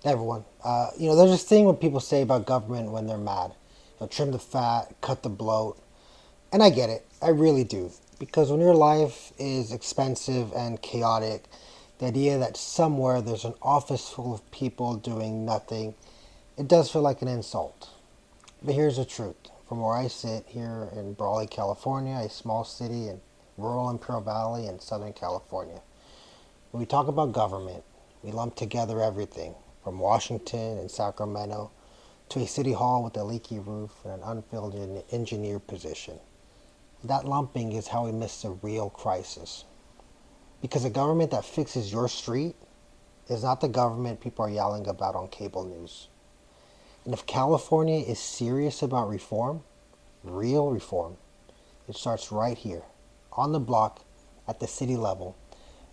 Everyone. There's this thing what people say about government when they're mad. Trim the fat, cut the bloat. And I get it. I really do. Because when your life is expensive and chaotic, the idea that somewhere there's an office full of people doing nothing, it does feel like an insult. But here's the truth. From where I sit here in Brawley, California, a small city in rural Imperial Valley in Southern California, when we talk about government, we lump together everything from Washington and Sacramento to a city hall with a leaky roof and an unfilled engineer position. That lumping is how we miss the real crisis. Because a government that fixes your street is not the government people are yelling about on cable news. And if California is serious about reform, real reform, it starts right here, on the block, at the city level,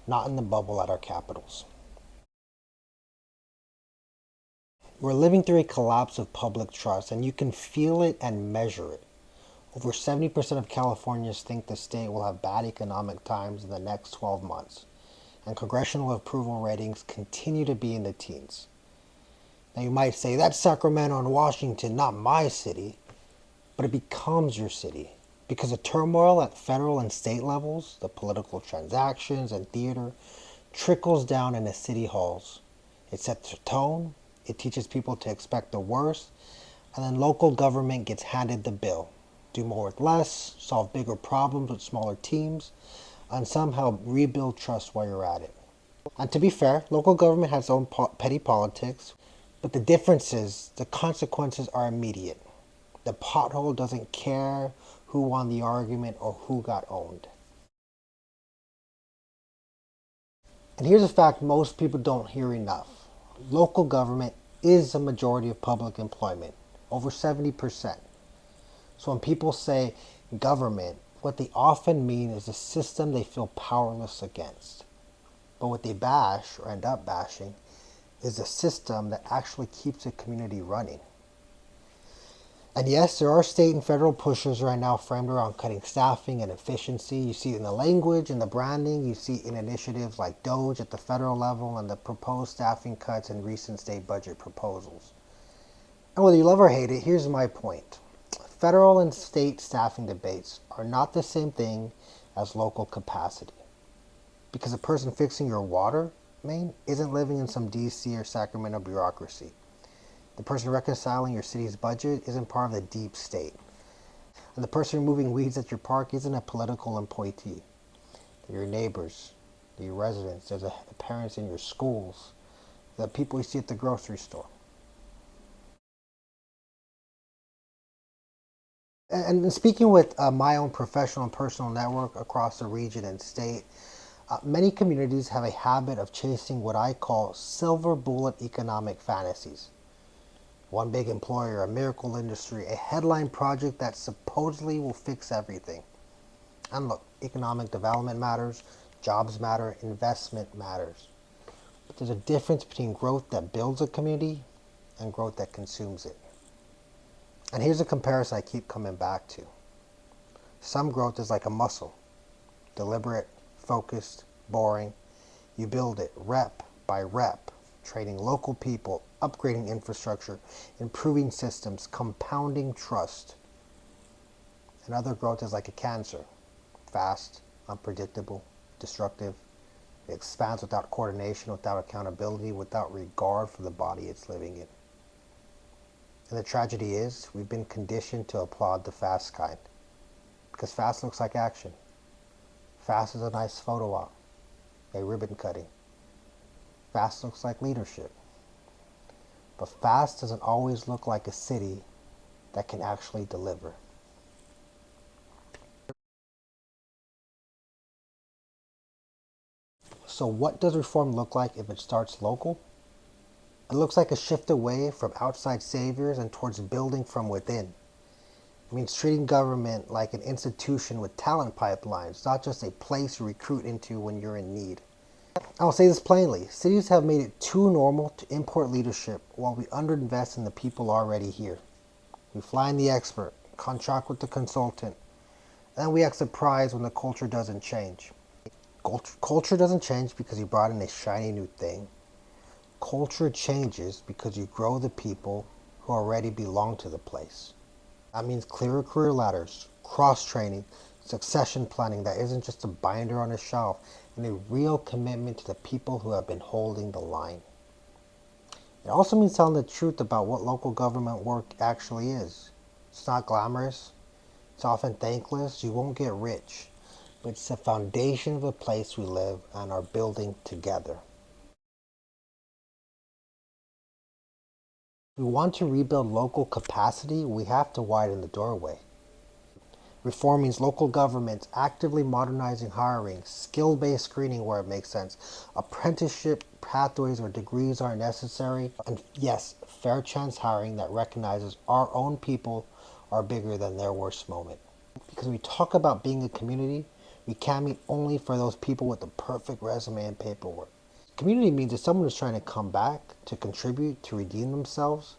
not in the bubble at our capitals. We're living through a collapse of public trust, and you can feel it and measure it. Over 70% of Californians think the state will have bad economic times in the next 12 months, and congressional approval ratings continue to be in the teens. Now you might say, that's Sacramento and Washington, not my city, but it becomes your city. Because the turmoil at federal and state levels, the political transactions and theater, trickles down into city halls. It sets a tone, it teaches people to expect the worst, and then local government gets handed the bill. Do more with less, solve bigger problems with smaller teams, and somehow rebuild trust while you're at it. And to be fair, local government has its own petty politics, but the difference is the consequences are immediate. The pothole doesn't care who won the argument or who got owned. And here's a fact most people don't hear enough. Local government is the majority of public employment, over 70%. So when people say government, what they often mean is a system they feel powerless against. But what they bash, or end up bashing, is a system that actually keeps a community running. And yes, there are state and federal pushes right now framed around cutting staffing and efficiency. You see it in the language and the branding. You see it in initiatives like DOGE at the federal level and the proposed staffing cuts in recent state budget proposals. And whether you love or hate it, here's my point. Federal and state staffing debates are not the same thing as local capacity. Because the person fixing your water main isn't living in some DC or Sacramento bureaucracy. The person reconciling your city's budget isn't part of the deep state. And the person removing weeds at your park isn't a political appointee. They're your neighbors, they're your residents, they're the parents in your schools, the people you see at the grocery store. And speaking with my own professional and personal network across the region and state, many communities have a habit of chasing what I call silver bullet economic fantasies. One big employer, a miracle industry, a headline project that supposedly will fix everything. And look, economic development matters, jobs matter, investment matters. But there's a difference between growth that builds a community and growth that consumes it. And here's a comparison I keep coming back to. Some growth is like a muscle. Deliberate, focused, boring. You build it rep by rep, training local people, upgrading infrastructure, improving systems, compounding trust. And other growth is like a cancer. Fast, unpredictable, destructive. It expands without coordination, without accountability, without regard for the body it's living in. And the tragedy is, we've been conditioned to applaud the fast kind. Because fast looks like action. Fast is a nice photo op, a ribbon cutting. Fast looks like leadership. But fast doesn't always look like a city that can actually deliver. So what does reform look like if it starts local? It looks like a shift away from outside saviors and towards building from within. It means treating government like an institution with talent pipelines, not just a place you recruit into when you're in need. I'll say this plainly. Cities have made it too normal to import leadership while we underinvest in the people already here. We fly in the expert, contract with the consultant, and then we act surprised when the culture doesn't change. Culture doesn't change because you brought in a shiny new thing. Culture changes because you grow the people who already belong to the place. That means clearer career ladders, cross training, succession planning that isn't just a binder on a shelf, and a real commitment to the people who have been holding the line. It also means telling the truth about what local government work actually is. It's not glamorous, it's often thankless, you won't get rich, but it's the foundation of the place we live and are building together. If we want to rebuild local capacity, we have to widen the doorway. Reform means local governments actively modernizing hiring, skill-based screening where it makes sense, apprenticeship pathways where degrees aren't necessary, and yes, fair chance hiring that recognizes our own people are bigger than their worst moment. Because when we talk about being a community, we can't mean only for those people with the perfect resume and paperwork. Community means if someone is trying to come back, to contribute, to redeem themselves,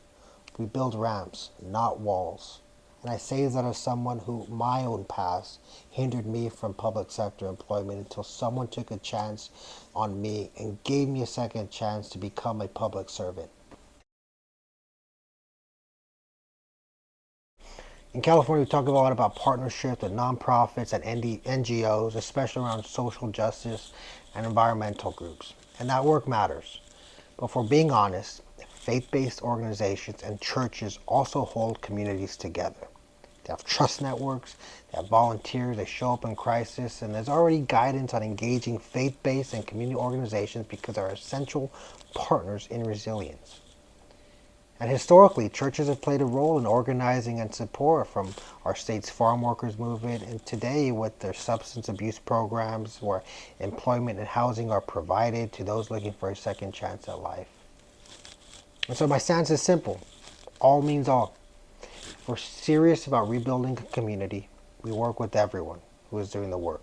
we build ramps, not walls. And I say that as someone who, my own past, hindered me from public sector employment until someone took a chance on me and gave me a second chance to become a public servant. In California, we talk a lot about partnerships with nonprofits and NGOs, especially around social justice and environmental groups. And that work matters. But if we're being honest, faith-based organizations and churches also hold communities together. They have trust networks, they have volunteers, they show up in crisis, and there's already guidance on engaging faith-based and community organizations because they're essential partners in resilience. And historically, churches have played a role in organizing and support from our state's farm workers movement, and today with their substance abuse programs where employment and housing are provided to those looking for a second chance at life. And so my stance is simple. All means all. If we're serious about rebuilding a community, we work with everyone who is doing the work.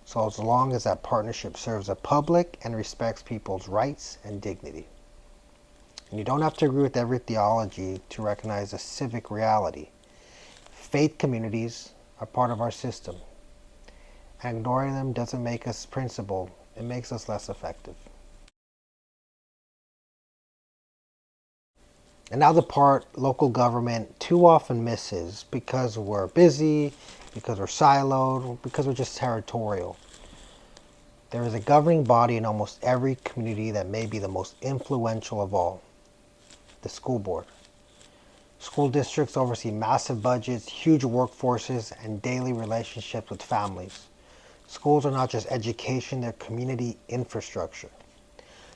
So as long as that partnership serves the public and respects people's rights and dignity. And you don't have to agree with every theology to recognize a civic reality. Faith communities are part of our system. And ignoring them doesn't make us principled, it makes us less effective. And now the part local government too often misses because we're busy, because we're siloed, because we're just territorial. There is a governing body in almost every community that may be the most influential of all. The school board. School districts oversee massive budgets, huge workforces, and daily relationships with families. Schools are not just education, they're community infrastructure.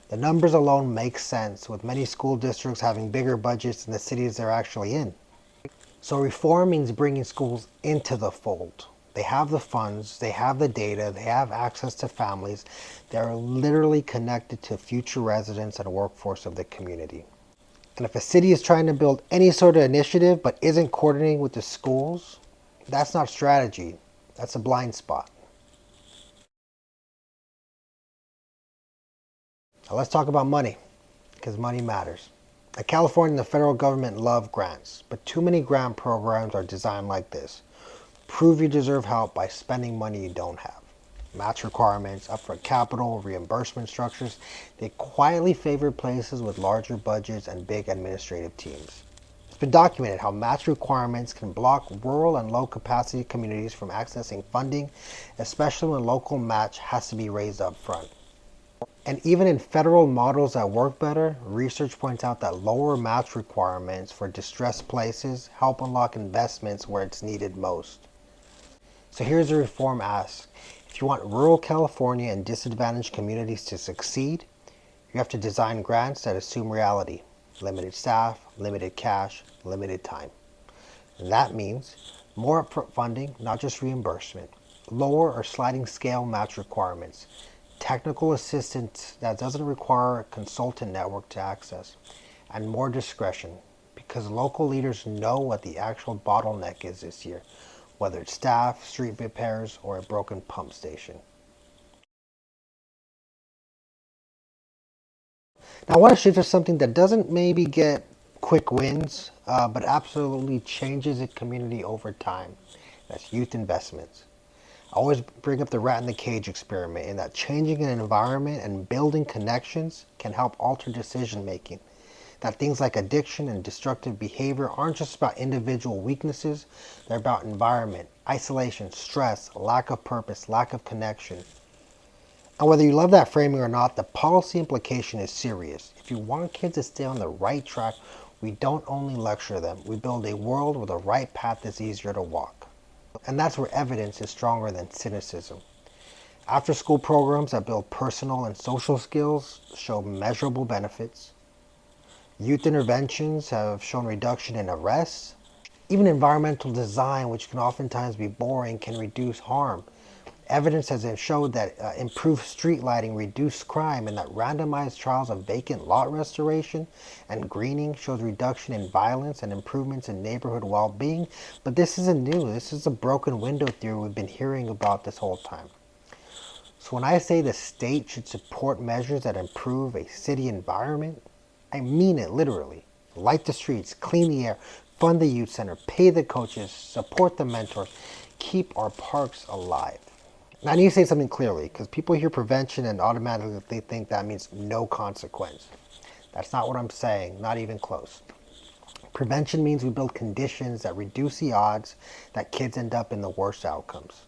The numbers alone make sense, with many school districts having bigger budgets than the cities they're actually in. So reform means bringing schools into the fold. They have the funds, they have the data, they have access to families. They're literally connected to future residents and workforce of the community. And if a city is trying to build any sort of initiative but isn't coordinating with the schools, that's not strategy. That's a blind spot. Now let's talk about money, because money matters. In California, the federal government loves grants, but too many grant programs are designed like this. Prove you deserve help by spending money you don't have. Match requirements, upfront capital, reimbursement structures, they quietly favor places with larger budgets and big administrative teams. It's been documented how match requirements can block rural and low capacity communities from accessing funding, especially when local match has to be raised up front. And even in federal models that work better, research points out that lower match requirements for distressed places help unlock investments where it's needed most. So here's a reform ask. If you want rural California and disadvantaged communities to succeed, you have to design grants that assume reality. Limited staff, limited cash, limited time. And that means more upfront funding, not just reimbursement. Lower or sliding scale match requirements. Technical assistance that doesn't require a consultant network to access. And more discretion, because local leaders know what the actual bottleneck is this year, whether it's staff, street repairs, or a broken pump station. Now I want to shift to something that doesn't maybe get quick wins, but absolutely changes a community over time. That's youth investments. I always bring up the rat in the cage experiment, in that changing an environment and building connections can help alter decision making. That things like addiction and destructive behavior aren't just about individual weaknesses, they're about environment, isolation, stress, lack of purpose, lack of connection. And whether you love that framing or not, the policy implication is serious. If you want kids to stay on the right track, we don't only lecture them, we build a world where the right path is easier to walk. And that's where evidence is stronger than cynicism. After school programs that build personal and social skills show measurable benefits. Youth interventions have shown reduction in arrests. Even environmental design, which can oftentimes be boring, can reduce harm. Evidence has showed that improved street lighting reduced crime, and that randomized trials of vacant lot restoration and greening shows reduction in violence and improvements in neighborhood well-being. But this isn't new. This is a broken window theory we've been hearing about this whole time. So when I say the state should support measures that improve a city environment, I mean it literally. Light the streets, clean the air, fund the youth center, pay the coaches, support the mentors, keep our parks alive. Now, I need to say something clearly, because people hear prevention and automatically they think that means no consequence. That's not what I'm saying, not even close. Prevention means we build conditions that reduce the odds that kids end up in the worst outcomes.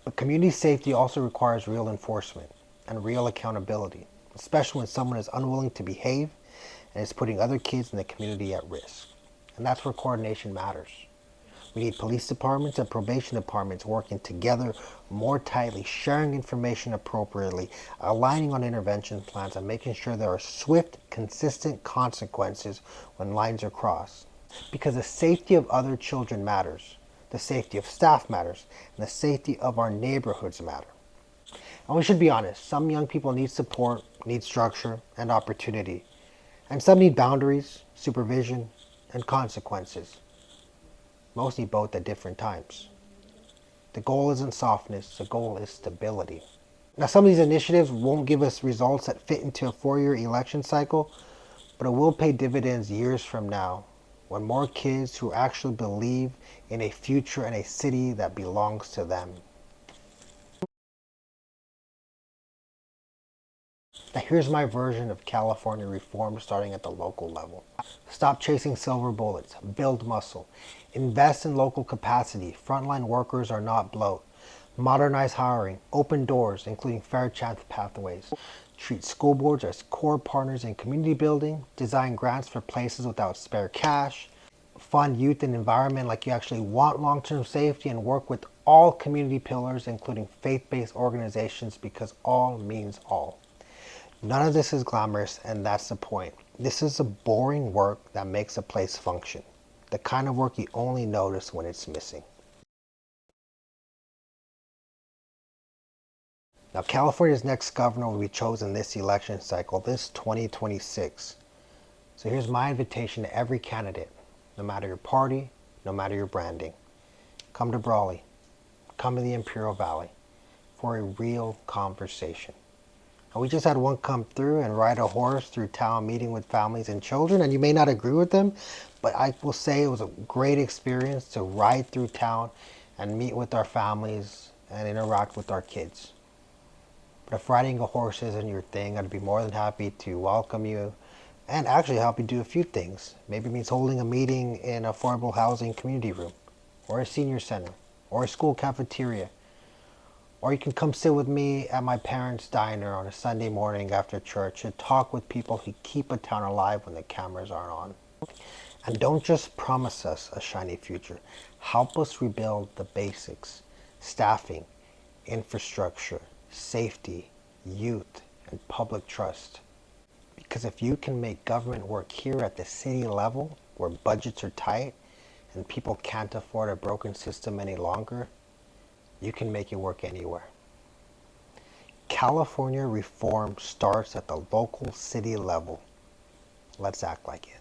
But community safety also requires real enforcement and real accountability, especially when someone is unwilling to behave and is putting other kids in the community at risk. And that's where coordination matters. We need police departments and probation departments working together more tightly, sharing information appropriately, aligning on intervention plans, and making sure there are swift, consistent consequences when lines are crossed. Because the safety of other children matters, the safety of staff matters, and the safety of our neighborhoods matter. And we should be honest, some young people need support, need structure, and opportunity. And some need boundaries, supervision, and consequences. Most need both at different times. The goal isn't softness, the goal is stability. Now, some of these initiatives won't give us results that fit into a 4-year election cycle, but it will pay dividends years from now when more kids who actually believe in a future and a city that belongs to them. Now, here's my version of California reform starting at the local level. Stop chasing silver bullets, build muscle, invest in local capacity, frontline workers are not bloat, modernize hiring, open doors, including fair chance pathways, treat school boards as core partners in community building, design grants for places without spare cash, fund youth and environment like you actually want long-term safety, and work with all community pillars, including faith-based organizations, because all means all. None of this is glamorous, and that's the point. This is the boring work that makes a place function. The kind of work you only notice when it's missing. Now, California's next governor will be chosen this election cycle, this 2026. So here's my invitation to every candidate, no matter your party, no matter your branding. Come to Brawley, come to the Imperial Valley for a real conversation. We just had one come through and ride a horse through town meeting with families and children, and you may not agree with them, but I will say it was a great experience to ride through town and meet with our families and interact with our kids. But if riding a horse isn't your thing, I'd be more than happy to welcome you and actually help you do a few things. Maybe it means holding a meeting in an affordable housing community room, or a senior center, or a school cafeteria. Or you can come sit with me at my parents' diner on a Sunday morning after church and talk with people who keep a town alive when the cameras aren't on. And don't just promise us a shiny future. Help us rebuild the basics: staffing, infrastructure, safety, youth, and public trust. Because if you can make government work here at the city level, where budgets are tight and people can't afford a broken system any longer, you can make it work anywhere. California reform starts at the local city level. Let's act like it.